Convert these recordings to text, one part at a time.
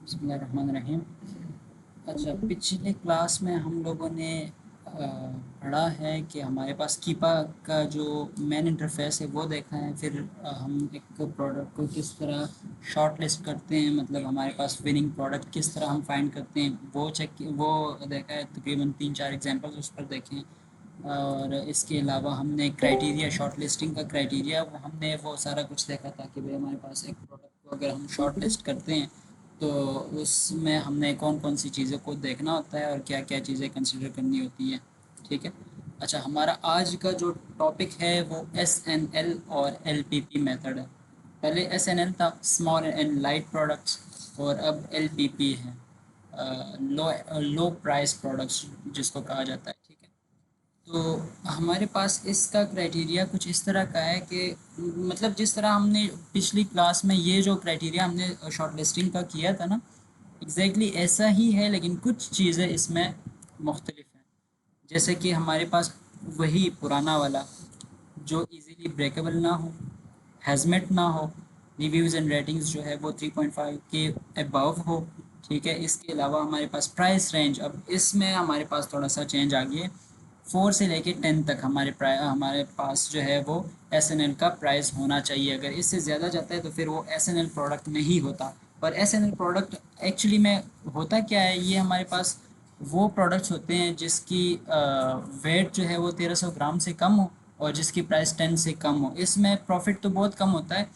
बिस्मिल्लाहिर्रहमानिर्रहीम। अच्छा, पिछले क्लास में हम लोगों ने पढ़ा है कि हमारे पास कीपा का जो मेन इंटरफेस है वो देखा है। फिर हम एक प्रोडक्ट को किस तरह शॉर्ट लिस्ट करते हैं, मतलब हमारे पास विनिंग प्रोडक्ट किस तरह हम फाइंड करते हैं वो देखा है। तकरीबन 3-4 एग्जांपल्स उस पर देखें। और इसके अलावा हमने क्राइटेरिया, शॉर्ट लिस्टिंग का क्राइटेरिया हमने वो सारा कुछ देखा था कि भाई हमारे पास एक प्रोडक्ट को अगर हम शॉर्ट लिस्ट करते हैं तो उसमें हमने कौन कौन सी चीज़ों को देखना होता है और क्या क्या चीज़ें कंसिडर करनी होती हैं। ठीक है। अच्छा, हमारा आज का जो टॉपिक है वो SNL और LPP मेथड है। पहले SNL था, स्मॉल एंड लाइट प्रोडक्ट्स, और अब LPP है, लो लो प्राइस प्रोडक्ट्स जिसको कहा जाता है। ठीक है। तो हमारे पास इसका क्राइटेरिया कुछ इस तरह का है कि मतलब जिस तरह हमने पिछली क्लास में ये जो क्राइटेरिया हमने शॉर्ट लिस्टिंग का किया था ना, एग्जैक्टली ऐसा ही है, लेकिन कुछ चीज़ें इसमें मुख्तलिफ हैं। जैसे कि हमारे पास वही पुराना वाला जो इजीली ब्रेकेबल ना हो, हैज़मेट ना हो, रिव्यूज़ एंड रेटिंग्स जो है वो 3.5 के अबव हो। ठीक है। इसके अलावा हमारे पास प्राइस रेंज, अब इसमें हमारे पास थोड़ा सा चेंज आ गया है। 4 से लेके 10 तक हमारे पास जो है वो SNL का प्राइस होना चाहिए। अगर इससे ज़्यादा जाता है तो फिर वो SNL प्रोडक्ट नहीं होता। और SNL प्रोडक्ट एक्चुअली में होता क्या है, ये हमारे पास वो प्रोडक्ट्स होते हैं जिसकी वेट जो है वो 1300 ग्राम से कम हो और जिसकी प्राइस 10 से कम हो। इसमें प्रॉफिट तो बहुत कम होता है,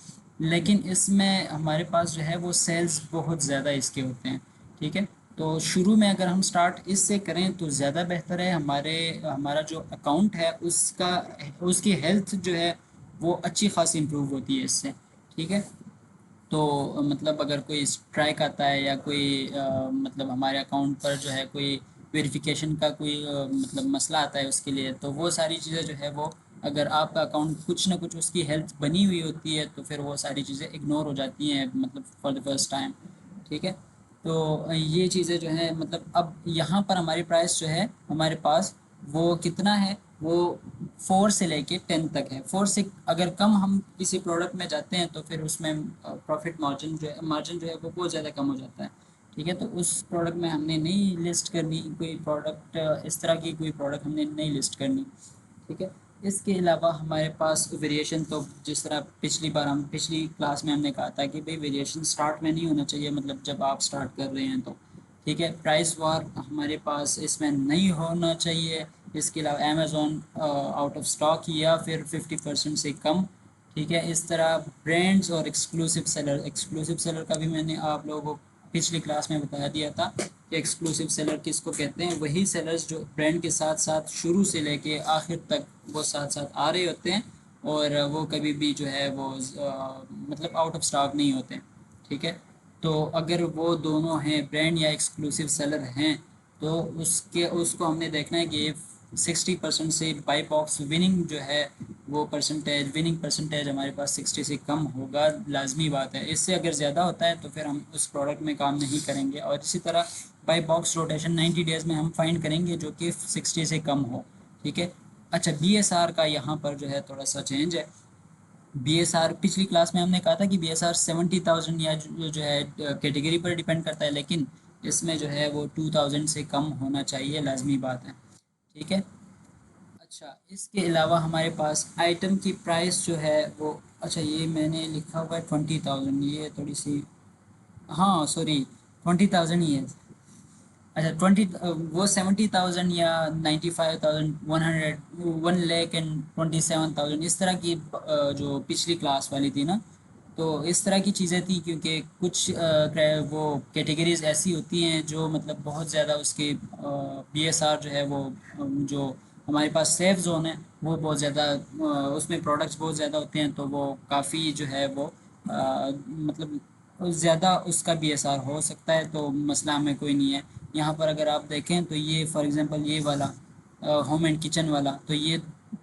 लेकिन इसमें हमारे पास जो है वो सेल्स बहुत ज़्यादा इसके होते हैं। ठीक है। तो शुरू में अगर हम स्टार्ट इससे करें तो ज़्यादा बेहतर है। हमारा जो अकाउंट है उसकी हेल्थ जो है वो अच्छी खासी इम्प्रूव होती है इससे। ठीक है। तो मतलब अगर कोई स्ट्राइक आता है या कोई मतलब हमारे अकाउंट पर जो है कोई वेरिफिकेशन का कोई मतलब मसला आता है उसके लिए, तो वो सारी चीज़ें जो है वो, अगर आपका अकाउंट कुछ ना कुछ उसकी हेल्थ बनी हुई होती है तो फिर वो सारी चीज़ें इग्नोर हो जाती हैं, मतलब फॉर द फर्स्ट टाइम। ठीक है। तो ये चीज़ें जो हैं, मतलब अब यहाँ पर हमारी प्राइस जो है हमारे पास वो कितना है, वो 4 से लेके 10 तक है। 4 से अगर कम हम किसी प्रोडक्ट में जाते हैं तो फिर उसमें प्रॉफिट मार्जिन जो है वो बहुत ज़्यादा कम हो जाता है। ठीक है। तो उस प्रोडक्ट में हमने नहीं लिस्ट करनी कोई प्रोडक्ट, इस तरह की कोई प्रोडक्ट हमने नहीं लिस्ट करनी। ठीक है। इसके अलावा हमारे पास वेरिएशन, तो जिस तरह पिछली क्लास में हमने कहा था कि भाई वेरिएशन स्टार्ट में नहीं होना चाहिए, मतलब जब आप स्टार्ट कर रहे हैं तो। ठीक है। प्राइस वार हमारे पास इसमें नहीं होना चाहिए। इसके अलावा अमेज़ॉन आउट ऑफ स्टॉक या फिर 50% से कम। ठीक है। इस तरह ब्रांड्स और एक्सक्लूसिव सेलर का भी मैंने आप लोगों को पिछली क्लास में बता दिया था कि एक्सक्लूसिव सेलर किसको कहते हैं। वही सेलर्स जो ब्रांड के साथ साथ शुरू से लेके आखिर तक वो साथ साथ आ रहे होते हैं और वो कभी भी जो है वो मतलब आउट ऑफ स्टॉक नहीं होते हैं। ठीक है। तो अगर वो दोनों हैं, ब्रांड या एक्सक्लूसिव सेलर हैं, तो उसके उसको हमने देखना है कि 60% से बाई बॉक्स विनिंग जो है वो विनिंग परसेंटेज हमारे पास 60 से कम होगा, लाजमी बात है। इससे अगर ज़्यादा होता है तो फिर हम उस प्रोडक्ट में काम नहीं करेंगे। और इसी तरह बाई बॉक्स रोटेशन 90 डेज़ में हम फाइंड करेंगे जो कि 60 से कम हो। ठीक है। अच्छा, BSR का यहाँ पर जो है थोड़ा सा चेंज है। BSR पिछली क्लास में हमने कहा था कि BSR 70,000 या जो है कैटेगरी पर डिपेंड करता है, लेकिन इसमें जो है वो 2000 से कम होना चाहिए, लाजमी बात है। ठीक है। अच्छा, इसके अलावा हमारे पास आइटम की प्राइस जो है वो, अच्छा ये मैंने लिखा हुआ है 20,000, ये थोड़ी सी, हाँ सॉरी, 20,000 ही है। अच्छा, वो 70,000 या 95,100, 1,27,000 इस तरह की जो पिछली क्लास वाली थी ना, तो इस तरह की चीज़ें थी, क्योंकि कुछ वो कैटेगरीज ऐसी होती हैं जो मतलब बहुत ज़्यादा उसके BSR जो है वो जो हमारे पास सेफ जोन है वो बहुत ज़्यादा, उसमें प्रोडक्ट्स बहुत ज़्यादा होते हैं, तो वो काफ़ी जो है वो मतलब ज़्यादा उसका BSR हो सकता है, तो मसला हमें कोई नहीं है। यहाँ पर अगर आप देखें तो ये फॉर एग्जांपल ये वाला होम एंड किचन वाला, तो ये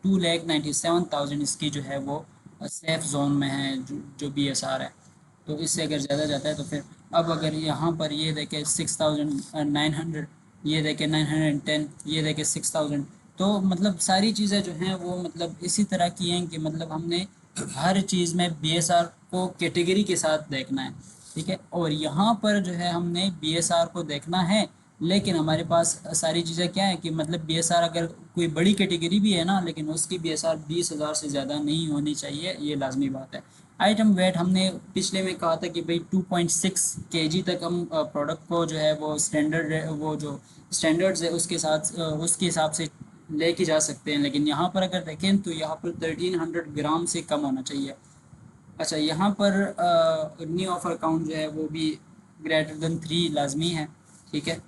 2,97,000 इसकी जो है वो सेफ जोन में है, जो BSR है। तो इससे अगर ज़्यादा जाता है तो फिर, अब अगर यहाँ पर ये देखें 6,900, ये देखें 910, ये देखें 6,000, तो मतलब सारी चीज़ें जो हैं वो मतलब इसी तरह की हैं कि मतलब हमने हर चीज़ में BSR को कैटेगरी के साथ देखना है। ठीक है। और यहाँ पर जो है हमने BSR को देखना है, लेकिन हमारे पास सारी चीज़ें क्या है कि मतलब BSR अगर कोई बड़ी कैटेगरी भी है ना, लेकिन उसकी BSR 20,000 से ज़्यादा नहीं होनी चाहिए, ये लाजमी बात है। आइटम वेट हमने पिछले में कहा था कि भाई 2.6 kg तक हम प्रोडक्ट को जो है वो स्टैंडर्ड, वो जो स्टैंडर्ड्स है उसके साथ उसके हिसाब से लेके जा सकते हैं, लेकिन यहाँ पर अगर देखें तो यहाँ पर 1300 ग्राम से कम होना चाहिए। अच्छा, यहाँ पर न्यू ऑफर काउंट जो है वो भी ग्रेटर देन 3 लाजमी है, ठीक है।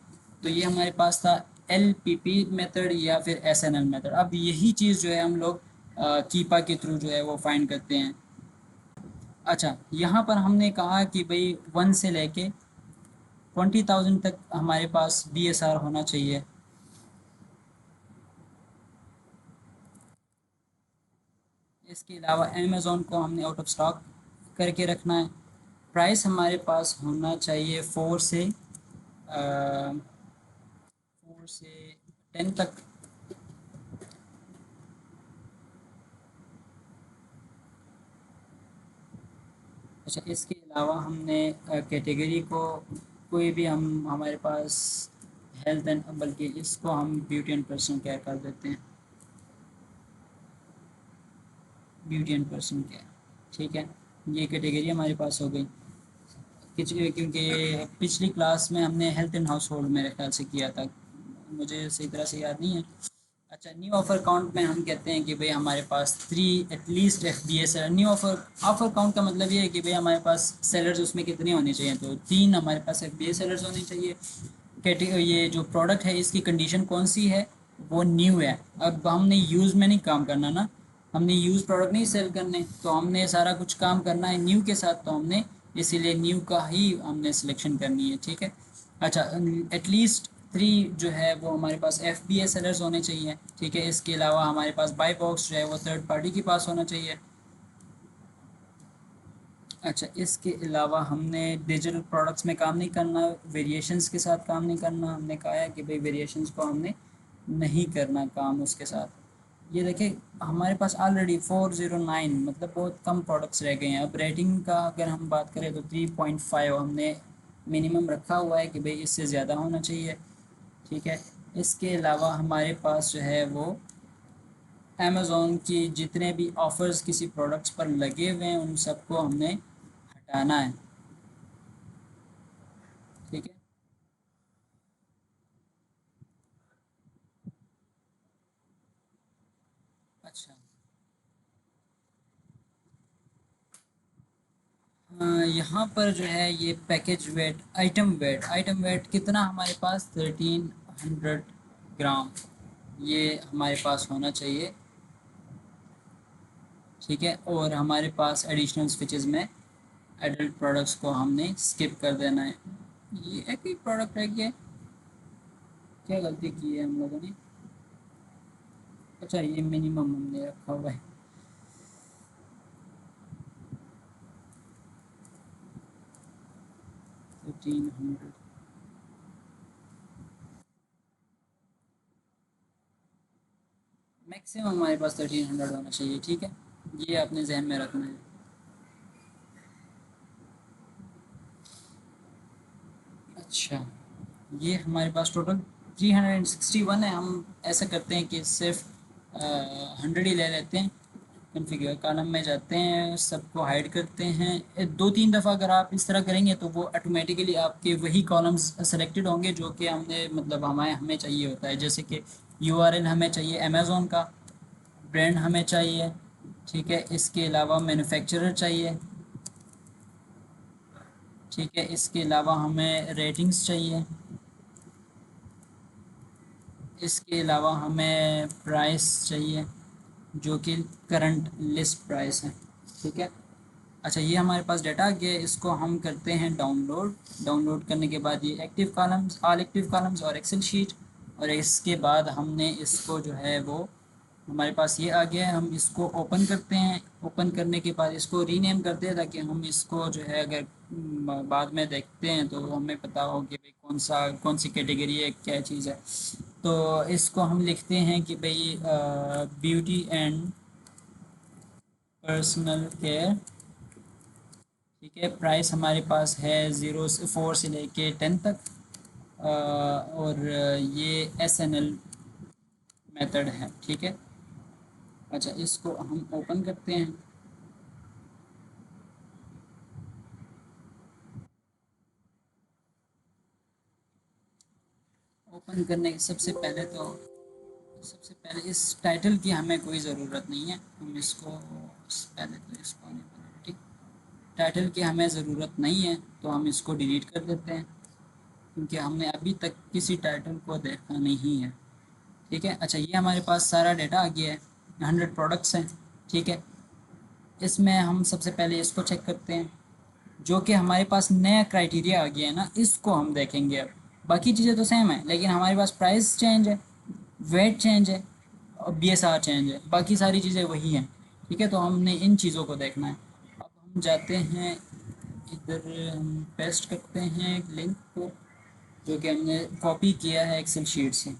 तो ये हमारे पास था LPP मेथड या फिर SNL मेथड। अब यही चीज़ जो है हम लोग कीपा के थ्रू जो है वो फाइंड करते हैं। अच्छा, यहाँ पर हमने कहा कि भाई 1 से लेके 20,000 तक हमारे पास BSR होना चाहिए। इसके अलावा अमेज़ोन को हमने आउट ऑफ स्टॉक करके रखना है। प्राइस हमारे पास होना चाहिए 4 से 10 तक। अच्छा, इसके अलावा हमने कैटेगरी को कोई भी हम हमारे पास हेल्थ एंड, बल्कि इसको हम ब्यूटी एंड पर्सनल केयर कर देते हैं, ब्यूटी एंड पर्सनल केयर, ठीक है। ये कैटेगरी हमारे पास हो गई क्योंकि पिछली क्लास में हमने हेल्थ एंड हाउस होल्ड मेरे ख्याल से किया था, मुझे सही तरह से याद नहीं है। अच्छा, न्यू ऑफर काउंट में हम कहते हैं कि भाई हमारे पास 3 एटलीस्ट FBS है। न्यू ऑफर ऑफर काउंट का मतलब ये है कि भाई हमारे पास सेलर्स उसमें कितने होने चाहिए, तो 3 हमारे पास FBS सेलर्स होने चाहिए। कैटेगरी ये जो प्रोडक्ट है इसकी कंडीशन कौन सी है, वो न्यू है। अब हमने यूज़ में नहीं काम करना ना, हमने यूज़ प्रोडक्ट नहीं सेल करने, तो हमने सारा कुछ काम करना है न्यू के साथ, तो हमने इसीलिए न्यू का ही हमने सिलेक्शन करनी है, ठीक है। अच्छा, एटलीस्ट 3 जो है वो हमारे पास FBA सेलर्स होने चाहिए, ठीक है। इसके अलावा हमारे पास बाई बॉक्स जो है वो थर्ड पार्टी के पास होना चाहिए। अच्छा, इसके अलावा हमने डिजिटल प्रोडक्ट्स में काम नहीं करना, वेरिएशंस के साथ काम नहीं करना। हमने कहा है कि भाई वेरिएशंस को हमने नहीं करना काम उसके साथ। ये देखिए हमारे पास ऑलरेडी 409 मतलब बहुत कम प्रोडक्ट्स रह गए हैं। अब रेटिंग का अगर हम बात करें तो 3.5 हमने मिनिमम रखा हुआ है कि भाई इससे ज़्यादा होना चाहिए, ठीक है। इसके अलावा हमारे पास जो है वो अमेज़ॉन की जितने भी ऑफ़र्स किसी प्रोडक्ट्स पर लगे हुए हैं उन सबको हमने हटाना है, ठीक है। अच्छा, यहाँ पर जो है ये पैकेज वेट, आइटम वेट कितना हमारे पास 1300 ग्राम, ये हमारे पास होना चाहिए, ठीक है। और हमारे पास एडिशनल स्विचेस में एडल्ट प्रोडक्ट्स को हमने स्किप कर देना है। ये एक ही प्रोडक्ट है, क्या क्या गलती की है हम लोगों ने। अच्छा, ये मिनिमम हमने रखा हुआ है। 1300, मैक्सिमम हमारे पास 1300 होना चाहिए, ठीक है। ये आपने जहन में रखना है। अच्छा, ये हमारे पास टोटल 361 है। हम ऐसा करते हैं कि सिर्फ 100 ही ले लेते हैं। कॉन्फ़िगर कॉलम में जाते हैं, सबको हाइड करते हैं। 2-3 दफ़ा अगर आप इस तरह करेंगे तो वो ऑटोमेटिकली आपके वही कॉलम्स सेलेक्टेड होंगे जो कि हमने मतलब हमें हमें चाहिए होता है। जैसे कि URL हमें चाहिए अमेज़ॉन का, ब्रांड हमें चाहिए, ठीक है। इसके अलावा मैन्युफैक्चरर चाहिए, ठीक है। इसके अलावा हमें रेटिंग्स चाहिए, इसके अलावा हमें प्राइस चाहिए जो कि करंट लिस्ट प्राइस है, ठीक है। अच्छा, ये हमारे पास डाटा आ गया, इसको हम करते हैं डाउनलोड। डाउनलोड करने के बाद ये active columns, all active columns और एक्सेल शीट, और इसके बाद हमने इसको जो है वो हमारे पास ये आ गया है। हम इसको ओपन करते हैं, ओपन करने के बाद इसको रीनेम करते हैं ताकि हम इसको जो है अगर बाद में देखते हैं तो हमें पता हो कि भाई कौन सी कैटेगरी है, क्या चीज़ है। तो इसको हम लिखते हैं कि भाई ब्यूटी एंड पर्सनल केयर, ठीक है। प्राइस हमारे पास है 0 से 4 से लेके 10 तक। और ये SNL मेथड है। ठीक है। अच्छा, इसको हम ओपन करते हैं। ओपन करने के सबसे पहले इस टाइटल की हमें कोई ज़रूरत नहीं है। हम इसको पहले तो इसको नहीं बनाना, ठीक। टाइटल की हमें ज़रूरत नहीं है, तो हम इसको डिलीट कर देते हैं, क्योंकि हमने अभी तक किसी टाइटल को देखा नहीं है। ठीक है। अच्छा, ये हमारे पास सारा डाटा आ गया है। 100 प्रोडक्ट्स हैं। ठीक है। इसमें हम सबसे पहले इसको चेक करते हैं, जो कि हमारे पास नया क्राइटेरिया आ गया है ना, इसको हम देखेंगे अब। बाकी चीज़ें तो सेम है, लेकिन हमारे पास प्राइस चेंज है, वेट चेंज है और BSR चेंज है। बाकी सारी चीज़ें वही हैं। ठीक है। तो हमने इन चीज़ों को देखना है। अब हम जाते हैं इधर, हम पेस्ट करते हैं एक लिंक को, जो कि हमने कॉपी किया है एक्सेल शीट से।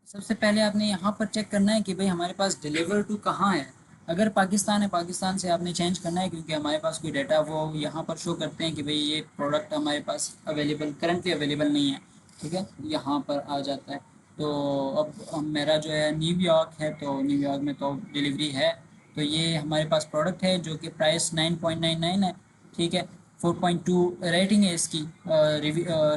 सबसे पहले आपने यहाँ पर चेक करना है कि भाई हमारे पास डिलीवर टू कहाँ है। अगर पाकिस्तान है, पाकिस्तान से आपने चेंज करना है, क्योंकि हमारे पास कोई डाटा वो यहाँ पर शो करते हैं कि भाई ये प्रोडक्ट हमारे पास अवेलेबल, करंटली अवेलेबल नहीं है। ठीक है। यहाँ पर आ जाता है। तो अब मेरा जो है न्यूयॉर्क है, तो न्यूयॉर्क में तो डिलीवरी है। तो ये हमारे पास प्रोडक्ट है, जो कि प्राइस 9.99 है। ठीक है। 4.2 रेटिंग है इसकी।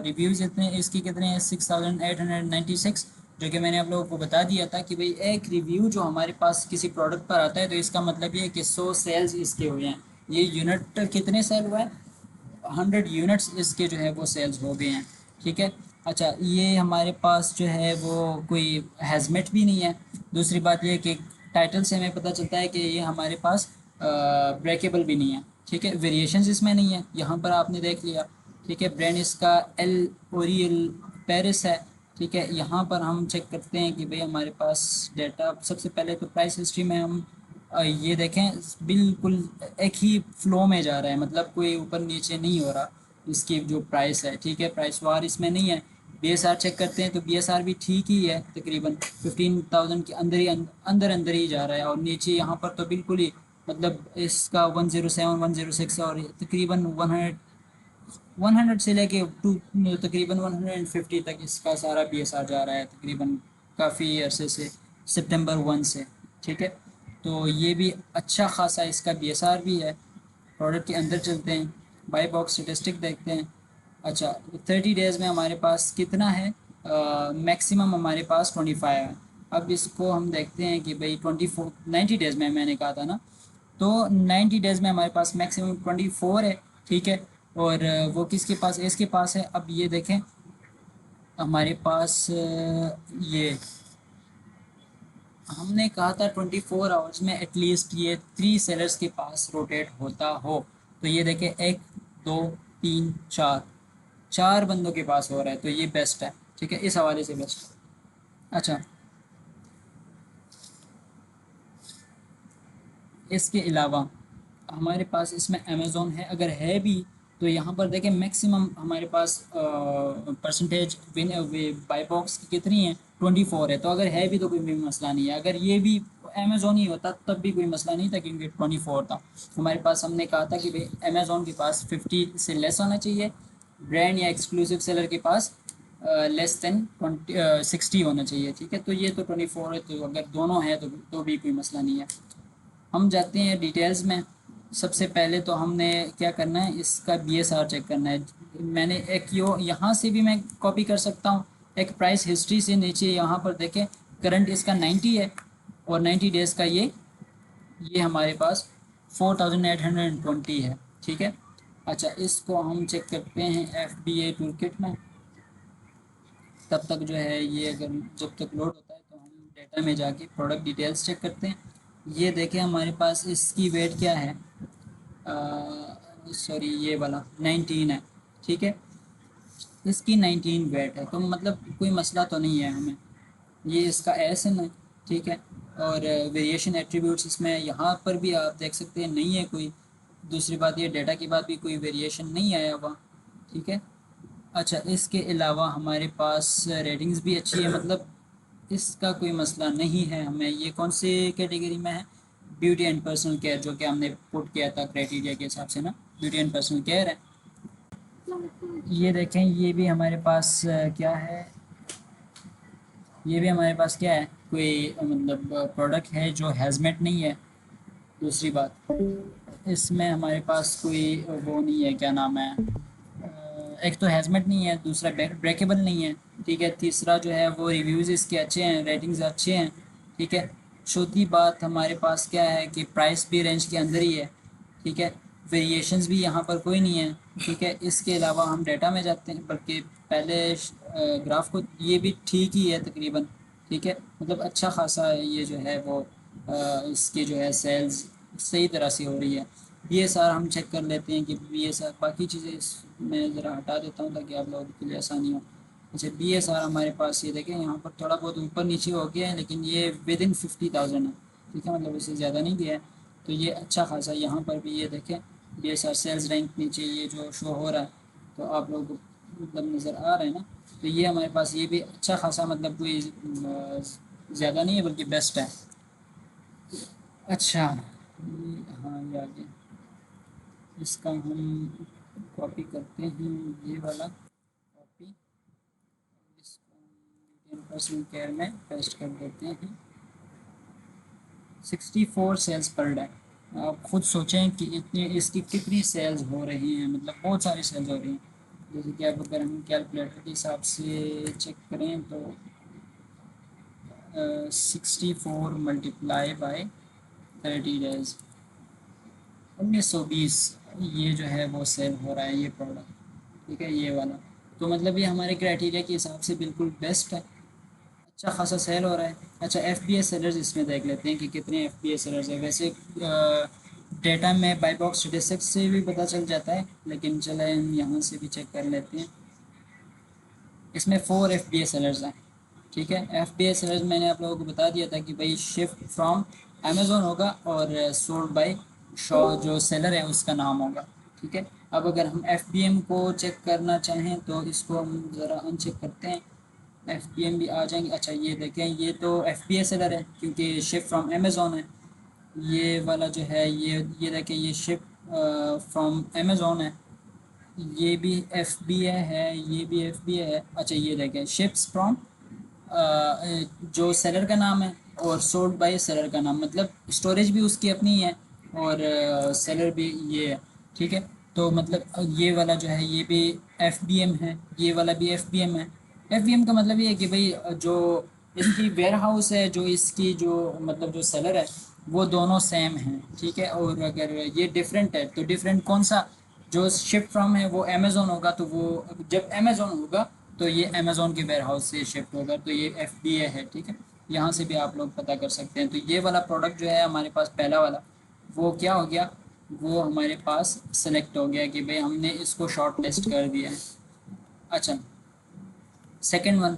रिव्यूज़ इतने इसकी कितने हैं, 6896। जो कि मैंने आप लोगों को बता दिया था कि भाई एक रिव्यू जो हमारे पास किसी प्रोडक्ट पर आता है, तो इसका मतलब ये है कि 100 सेल्स इसके हुए हैं। ये यूनिट कितने सेल हुए हैं, 100 यूनिट्स इसके जो है वो सेल्स हो गए हैं। ठीक है। अच्छा, ये हमारे पास जो है वो कोई हैजमेट भी नहीं है। दूसरी बात ये है कि टाइटल से हमें पता चलता है कि ये हमारे पास ब्रेकेबल भी नहीं है। ठीक है। वेरिएशंस इसमें नहीं है, यहाँ पर आपने देख लिया। ठीक है। ब्रांड इसका एल ओरियल पेरिस है। ठीक है। यहाँ पर हम चेक करते हैं कि भाई हमारे पास डाटा, सबसे पहले तो प्राइस हिस्ट्री में हम ये देखें, बिल्कुल एक ही फ्लो में जा रहा है, मतलब कोई ऊपर नीचे नहीं हो रहा इसकी जो प्राइस है। ठीक है। प्राइस वार इसमें नहीं है। BSR चेक करते हैं, तो BSR भी ठीक ही है, तकरीबन 15,000 के अंदर ही अंदर अंदर ही जा रहा है। और नीचे यहाँ पर तो बिल्कुल ही, मतलब इसका 107 106 और तकरीबन 100 से लेके टू तकरीबन 150 तक इसका सारा BSR जा रहा है, तकरीबन काफ़ी अरसे से, सितंबर 1 से। ठीक है। तो ये भी अच्छा खासा इसका BSR भी है। प्रोडक्ट के अंदर चलते हैं, बाई बॉक्स स्टेटिस्टिक देखते हैं। अच्छा, 30 डेज़ में हमारे पास कितना है, मैक्सिमम हमारे पास 25 है। अब इसको हम देखते हैं कि भाई 24 90 डेज़ में मैंने कहा था ना, तो 90 डेज़ में हमारे पास मैक्सिमम 24 है। ठीक है। और वो किसके पास है, इसके पास है। अब ये देखें, हमारे पास ये हमने कहा था 24 आवर्स में एटलीस्ट ये 3 सेलर्स के पास रोटेट होता हो। तो ये देखें, 1 2 3 4, 4 बंदों के पास हो रहा है, तो ये बेस्ट है। ठीक है। इस हवाले से बेस्ट है। अच्छा, इसके अलावा हमारे पास इसमें अमेज़ोन है, अगर है भी तो यहाँ पर देखें मैक्सिमम हमारे पास परसेंटेज विन बाई बॉक्स की कितनी है, 24 है। तो अगर है भी तो कोई भी मसला नहीं है। अगर ये भी अमेज़ोन ही होता तब भी कोई मसला नहीं था, क्योंकि 24 था हमारे पास। हमने कहा था कि भाई अमेज़ोन के पास 50 से लेस होना चाहिए, ब्रांड या एक्सक्लूसिव सेलर के पास लेस देन 60 होना चाहिए। ठीक है। तो ये तो 24 है, तो अगर दोनों है तो भी कोई मसला नहीं है। हम जाते हैं डिटेल्स में। सबसे पहले तो हमने क्या करना है, इसका BSR चेक करना है। मैंने एक यो यहाँ से भी मैं कॉपी कर सकता हूँ, एक प्राइस हिस्ट्री से नीचे यहाँ पर देखें, करंट इसका 90 है और 90 डेज़ का ये हमारे पास 4820 है। ठीक है। अच्छा, इसको हम चेक करते हैं FBA टूल किट में। तब तक जो है ये, अगर जब तक लोड होता है तो हम डेटा में जाके प्रोडक्ट डिटेल्स चेक करते हैं। ये देखें, हमारे पास इसकी वेट क्या है, सॉरी ये वाला 19 है। ठीक है। इसकी 19 वेट है, तो मतलब कोई मसला तो नहीं है हमें। ये इसका SN है। ठीक है। और वेरिएशन एट्रीब्यूट्स इसमें यहाँ पर भी आप देख सकते हैं, नहीं है कोई। दूसरी बात, ये डाटा के बाद भी कोई वेरिएशन नहीं आया हुआ। ठीक है। अच्छा, इसके अलावा हमारे पास रेटिंग्स भी अच्छी है, मतलब इसका कोई मसला नहीं है हमें। ये कौन सी कैटेगरी में है? ब्यूटी एंड पर्सनल केयर, जो कि हमने पुट किया था क्राइटेरिया के हिसाब से ना, ब्यूटी एंड पर्सनल केयर है। ये देखें, ये भी हमारे पास क्या है, ये भी हमारे पास क्या है, कोई मतलब प्रोडक्ट है जो हैजमेट नहीं है। दूसरी बात, इसमें हमारे पास कोई वो नहीं है, क्या नाम है, एक तो हैजमेट नहीं है, दूसरा ब्रेकेबल नहीं है, ठीक है। तीसरा जो है वो रिव्यूज़ इसके अच्छे हैं, रेटिंग्स अच्छे हैं, ठीक है। चौथी बात, हमारे पास क्या है कि प्राइस भी रेंज के अंदर ही है, ठीक है। वेरिएशंस भी यहाँ पर कोई नहीं है, ठीक है। इसके अलावा हम डाटा में जाते हैं, बल्कि पहले ग्राफ को, ये भी ठीक ही है तकरीबन, ठीक है। मतलब अच्छा खासा है ये जो है वो, इसकी जो है सेल्स सही तरह से हो रही है। ये सारा हम चेक कर लेते हैं कि ये सार बाकी चीज़ें मैं ज़रा हटा देता हूँ ताकि आप लोगों के लिए आसानी हो। अच्छा, बी एस आर हमारे पास, ये देखें यहाँ पर थोड़ा बहुत ऊपर नीचे हो गया है, लेकिन ये विद इन 50,000 है, ठीक है। मतलब इससे ज़्यादा नहीं गया है, तो ये अच्छा खासा। यहाँ पर भी ये देखें, B S R sales rank नीचे ये जो शो हो रहा है, तो आप लोग मतलब नज़र आ रहे हैं ना। तो ये हमारे पास ये भी अच्छा खासा, मतलब कोई ज़्यादा नहीं है बल्कि बेस्ट है। अच्छा, हाँ ये आ गया। इसका हम कॉपी करते हैं, ये वाला कॉपी, इसको हम पर्सनल केयर में पेस्ट कर देते हैं। 64 सेल्स पर डे। आप खुद सोचें कि इतनी इसकी कितनी सेल्स हो रही हैं, मतलब बहुत सारी सेल्स हो रही हैं। जैसे कि अब अगर हम कैलकुलेटर के हिसाब से चेक करें तो 64 मल्टीप्लाई बाई 30 डेज, 1920 ये जो है वो सेल हो रहा है ये प्रोडक्ट, ठीक है, ये वाला। तो मतलब ये हमारे क्राइटेरिया के हिसाब से बिल्कुल बेस्ट है, अच्छा खासा सेल हो रहा है। अच्छा, एफ बी ए सेलर्स इसमें देख लेते हैं कि कितने एफ बी ए सेलर्स है। वैसे डेटा में बाई बॉक्स स्टेटिस्टिक्स से भी पता चल जाता है, लेकिन चले हम यहाँ से भी चेक कर लेते हैं। इसमें 4 एफ बी ए सेलर्स हैं, ठीक है। एफ बी ए सेलर्स मैंने आप लोगों को बता दिया था कि भाई शिफ्ट फ्रॉम अमेज़ोन होगा और सोल्ड बाय शॉ, जो सेलर है उसका नाम होगा, ठीक है। अब अगर हम एफ बी एम को चेक करना चाहें तो इसको हम ज़रा अनचेक करते हैं, एफ बी एम भी आ जाएंगे। अच्छा, ये देखें, ये तो एफ बी ए सेलर है क्योंकि शिफ्ट फ्रॉम अमेज़ोन है। ये वाला जो है, ये देखें, ये शिफ्ट फ्रॉम अमेज़ोन है। ये भी एफ बी ए है, ये भी एफ बी ए है। अच्छा, ये देखें, शिप्स फ्रॉम जो सेलर का नाम है और सोल्ड बाय सेलर का नाम, मतलब स्टोरेज भी उसकी अपनी है और सेलर भी ये है, ठीक है। तो मतलब ये वाला जो है ये भी एफ बी एम है, ये वाला भी एफ बी एम है। एफ बी एम का मतलब ये है कि भाई जो इसकी वेयर हाउस है, जो इसकी जो मतलब जो सेलर है, वो दोनों सेम हैं, ठीक है। और अगर ये डिफरेंट है तो डिफरेंट कौन सा, जो शिफ्ट फ्रॉम है वो अमेज़ोन होगा, तो वो जब अमेज़ोन होगा तो ये अमेज़ोन के वेयर हाउस से शिफ्ट होगा, तो ये एफ बी ए है, ठीक है। यहाँ से भी आप लोग पता कर सकते हैं। तो ये वाला प्रोडक्ट जो है हमारे पास पहला वाला, वो क्या हो गया, वो हमारे पास सेलेक्ट हो गया कि भाई हमने इसको शॉर्ट लिस्ट कर दिया है। अच्छा, सेकेंड वन,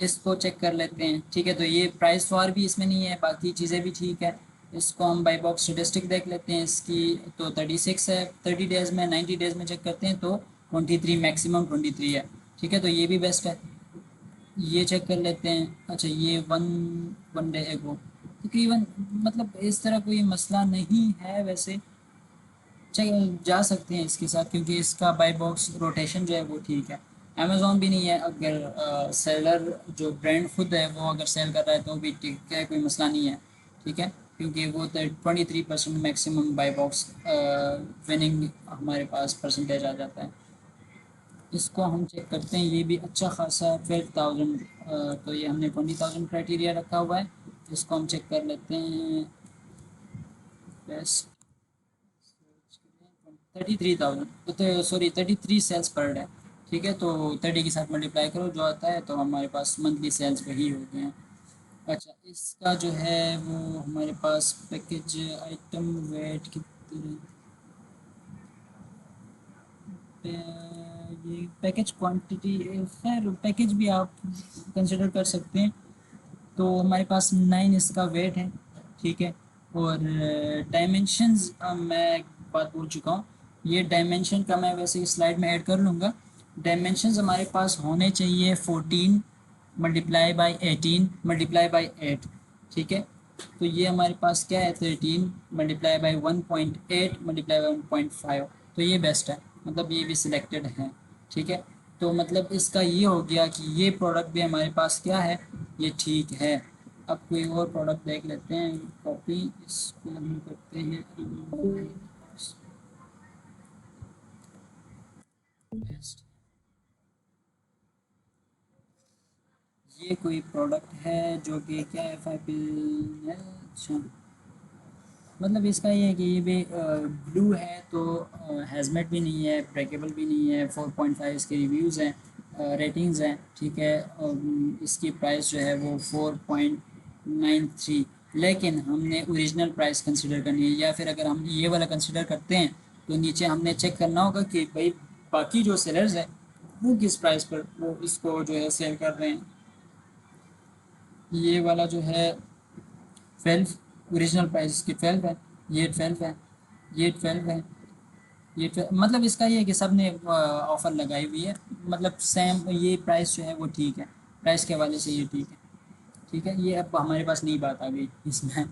इसको चेक कर लेते हैं, ठीक है। तो ये प्राइस वार भी इसमें नहीं है, बाकी चीज़ें भी ठीक है। इसको हम बाई बॉक्स स्टेटिस्टिक देख लेते हैं इसकी, तो 36 है 30 डेज़ में, 90 डेज़ में चेक करते हैं तो 23, मैक्सिमम 23 है, ठीक है। तो ये भी बेस्ट है, ये चेक कर लेते हैं। अच्छा, ये वन वन डे एगो तकरीबन, मतलब इस तरह कोई मसला नहीं है वैसे, चेक जा सकते हैं इसके साथ क्योंकि इसका बाई बॉक्स रोटेशन जो है वो ठीक है। अमेज़ॉन भी नहीं है, अगर सेलर जो ब्रांड खुद है वो अगर सेल कर रहा है तो भी ठीक है, कोई मसला नहीं है, ठीक है। क्योंकि वो 23% मैक्सिमम बाई बॉक्स विनिंग हमारे पास परसेंटेज आ जाता है। इसको हम चेक करते हैं, ये भी अच्छा खासा 12,000, तो ये हमने 20,000 क्राइटेरिया रखा हुआ है। इसको हम चेक कर लेते हैं, बेस्ट 33,000, तो सॉरी 33 सेल्स पर डे, ठीक है। तो 30 के साथ मल्टीप्लाई करो जो आता है, तो हमारे पास मंथली सेल्स वही होते हैं। अच्छा, इसका जो है वो हमारे पास पैकेज आइटम वेट कितने, ये पैकेज क्वांटिटी, खैर पैकेज भी आप कंसिडर कर सकते हैं। तो हमारे पास 9 इसका वेट है, ठीक है। और डायमेंशंस मैं एक बात बोल चुका हूँ, ये डायमेंशन का मैं वैसे स्लाइड में ऐड कर लूँगा। डायमेंशंस हमारे पास होने चाहिए 14 मल्टीप्लाई बाई 18 मल्टीप्लाई बाई 8, ठीक है। तो ये हमारे पास क्या है, 13 मल्टीप्लाई बाई 1.8 मल्टीप्लाई बाई 1.5, तो ये बेस्ट है, मतलब ये भी सिलेक्टेड है, ठीक है। तो मतलब इसका ये हो गया कि ये प्रोडक्ट भी हमारे पास क्या है, ये ठीक है। अब कोई और प्रोडक्ट देख लेते हैं, कॉपी इसको हम करते हैं बेस्ट। ये कोई प्रोडक्ट है जो कि क्या है, 5 है, अच्छा। मतलब इसका ये है कि ये भी ब्लू है, तो हैज़मेट भी नहीं है, ब्रेकेबल भी नहीं है, 4.5 इसके रिव्यूज़ हैं, रेटिंग्स हैं, ठीक है। इसकी प्राइस जो है वो 4.93, लेकिन हमने ओरिजिनल प्राइस कंसिडर करनी है, या फिर अगर हम ये वाला कंसिडर करते हैं तो नीचे हमने चेक करना होगा कि भाई बाकी जो सेलर्स हैं वो किस प्राइस पर वो इसको जो है सेल कर रहे हैं। ये वाला जो है 12, ओरिजिनल प्राइस इसकी 12 है, ये 12 है, ये 12 है, ये 12, मतलब इसका ये है कि सब ने ऑफ़र लगाई हुई है, मतलब सेम ये प्राइस जो है वो ठीक है, प्राइस के हवाले से ये ठीक है, ठीक है। ये अब हमारे पास नई बात आ गई इसमें।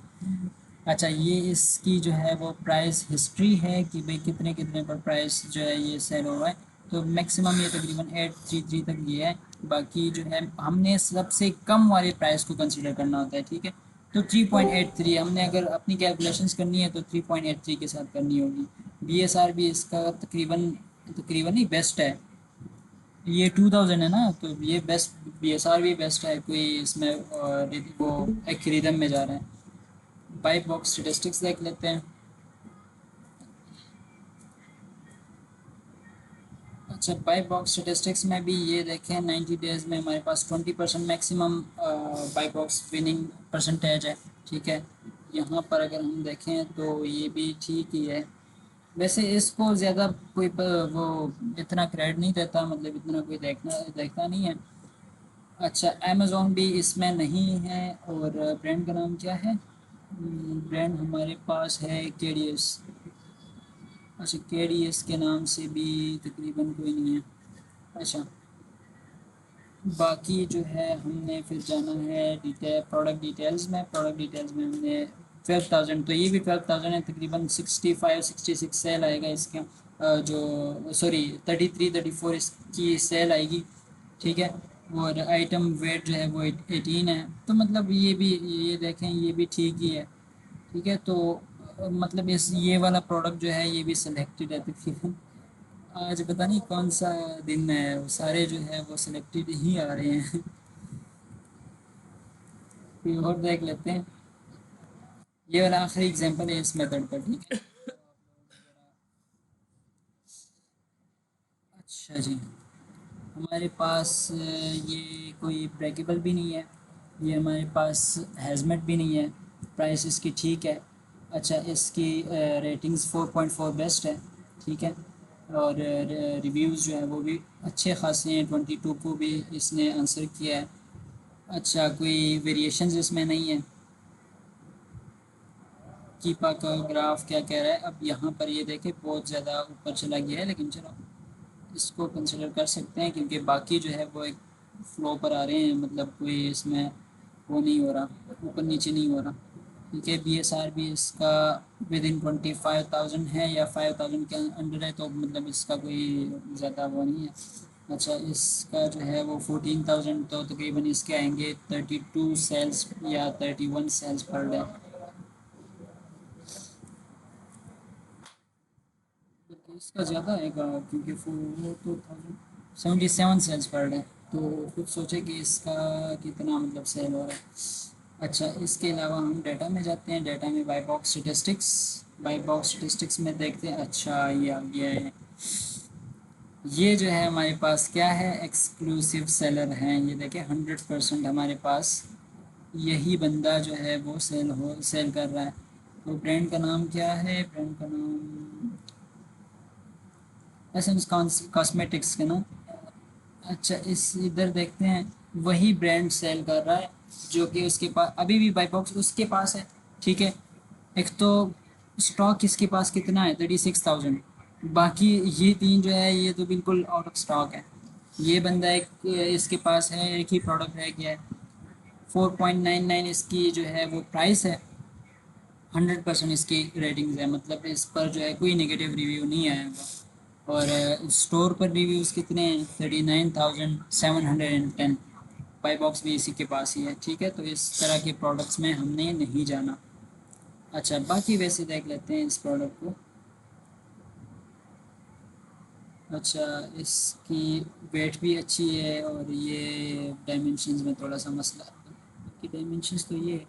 अच्छा, ये इसकी जो है वो प्राइस हिस्ट्री है कि भाई कितने कितने पर प्राइस जो है ये सेल हो रहा है। तो मैक्सिमम ये तकरीबन 833 तक ये है। बाकी जो है हमने सबसे कम वाले प्राइस को कंसिडर करना होता है, ठीक है। तो 3.83 हमने अगर अपनी कैलकुलेशंस करनी है तो 3.83 के साथ करनी होगी। BSR भी इसका तकरीबन तकरीबन ही बेस्ट है, ये 2000 है ना, तो ये बेस्ट, BSR भी बेस्ट है, कोई इसमें वो एक रिदम में जा रहे हैं। बाई बॉक्स स्टेटिस्टिक्स देख लेते हैं। अच्छा, बाई बॉक्स स्टेटिस्टिक्स में भी ये देखें, 90 डेज़ में हमारे पास 20% maximum by box winning percentage है, ठीक है। यहाँ पर अगर हम देखें तो ये भी ठीक ही है। वैसे इसको ज़्यादा कोई वो इतना क्रेडिट नहीं देता, मतलब इतना कोई देखता नहीं है। अच्छा, अमेज़ॉन भी इसमें नहीं है, और ब्रांड का नाम क्या है, ब्रांड हमारे पास है KDS। अच्छा, KDS के नाम से भी तकरीबन कोई नहीं है। अच्छा, बाकी जो है हमने फिर जाना है प्रोडक्ट डिटेल्स में, प्रोडक्ट डिटेल्स में हमने 12,000, तो ये भी 12,000 है, तकरीबन 65-66 सेल आएगा इसका, जो सॉरी 33-34 इसकी सेल आएगी, ठीक है। और आइटम वेट जो है वो 18 है, तो मतलब ये भी, ये देखें ये भी ठीक ही है, ठीक है। तो मतलब इस ये वाला प्रोडक्ट जो है ये भी सिलेक्टेड है तकरीबन। आज पता नहीं कौन सा दिन है, वो सारे जो है वो सिलेक्टेड ही आ रहे हैं। कोई और देख लेते हैं। ये वाला आखिरी एग्जांपल है इस मेथड का, ठीक है। अच्छा जी, हमारे पास ये कोई ब्रेकेबल भी नहीं है, ये हमारे पास हैज़मेट भी नहीं है, प्राइस इसकी ठीक है। अच्छा, इसकी रेटिंग्स 4.4 बेस्ट है, ठीक है। और रिव्यूज़ जो है वो भी अच्छे खासे हैं, 22 को भी इसने आंसर किया है। अच्छा, कोई वेरिएशंस इसमें नहीं है। कीपा का ग्राफ क्या कह रहा है, अब यहाँ पर ये देखें बहुत ज़्यादा ऊपर चला गया है, लेकिन चलो इसको कंसिडर कर सकते हैं, क्योंकि बाकी जो है वो एक फ्लो पर आ रहे हैं, मतलब कोई इसमें वो नहीं हो रहा, ऊपर नीचे नहीं हो रहा, ठीक है। BSR भी इसका विद इन 25,000 है, या 5,000 के अंडर है, तो मतलब इसका कोई ज़्यादा वो नहीं है। अच्छा, इसका जो है वो 14,000, तो तकरीबन इसके आएंगे 32 सेल्स या 31 सेल्स पर डे। तो इसका ज़्यादा आएगा, क्योंकि 77 सेल्स पर डे, तो खुद सोचे कि इसका कितना मतलब सेल हो रहा है। अच्छा, इसके अलावा हम डाटा में जाते हैं, डाटा में by box statistics, by box statistics में देखते हैं। अच्छा, ये आ गया है, ये जो है हमारे पास क्या है, एक्सक्लूसिव सेलर हैं, ये देखें 100% हमारे पास यही बंदा जो है वो सेल कर रहा है। तो ब्रांड का नाम क्या है, ब्रांड का नाम एसेंस कॉस्मेटिक्स के ना। अच्छा, इस इधर देखते हैं, वही ब्रांड सेल कर रहा है जो कि उसके पास अभी भी बाई बॉक्स उसके पास है, ठीक है। एक तो स्टॉक इसके पास कितना है, 36,000, बाकी ये तीन जो है ये तो बिल्कुल आउट ऑफ स्टॉक है। ये बंदा एक इसके पास है, एक ही प्रोडक्ट रह गया है, 4.99 इसकी जो है वो प्राइस है, 100% इसकी रेटिंग्स है, मतलब इस पर जो है कोई नेगेटिव रिव्यू नहीं आएगा। और स्टोर पर रिव्यूज़ कितने हैं, 39,710। बाई बॉक्स भी इसी के पास ही है, ठीक है। तो इस तरह के प्रोडक्ट्स में हमने नहीं जाना। अच्छा, बाकी वैसे देख लेते हैं इस प्रोडक्ट को। अच्छा, इसकी वेट भी अच्छी है, और ये डायमेंशंस में थोड़ा सा मसला है कि डायमेंशंस तो ये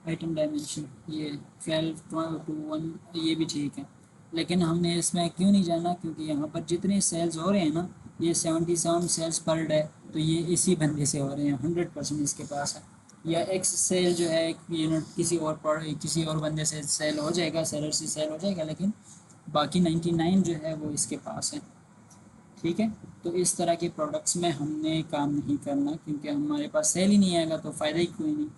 आइटम डायमेंशन ये 12:1 ये भी ठीक है, लेकिन हमने इसमें क्यों नहीं जाना, क्योंकि यहाँ पर जितने सेल्स हो रहे हैं ना, ये 77 सेल्स पर डे, तो ये इसी बंदे से हो रहे हैं, 100% इसके पास है। या एक्स सेल जो है किसी और बंदे से सेल हो जाएगा, सेलर से सेल हो जाएगा, लेकिन बाकी 99 जो है वो इसके पास है, ठीक है। तो इस तरह के प्रोडक्ट्स में हमने काम नहीं करना, क्योंकि हमारे पास सेल ही नहीं आएगा तो फ़ायदा ही कोई नहीं।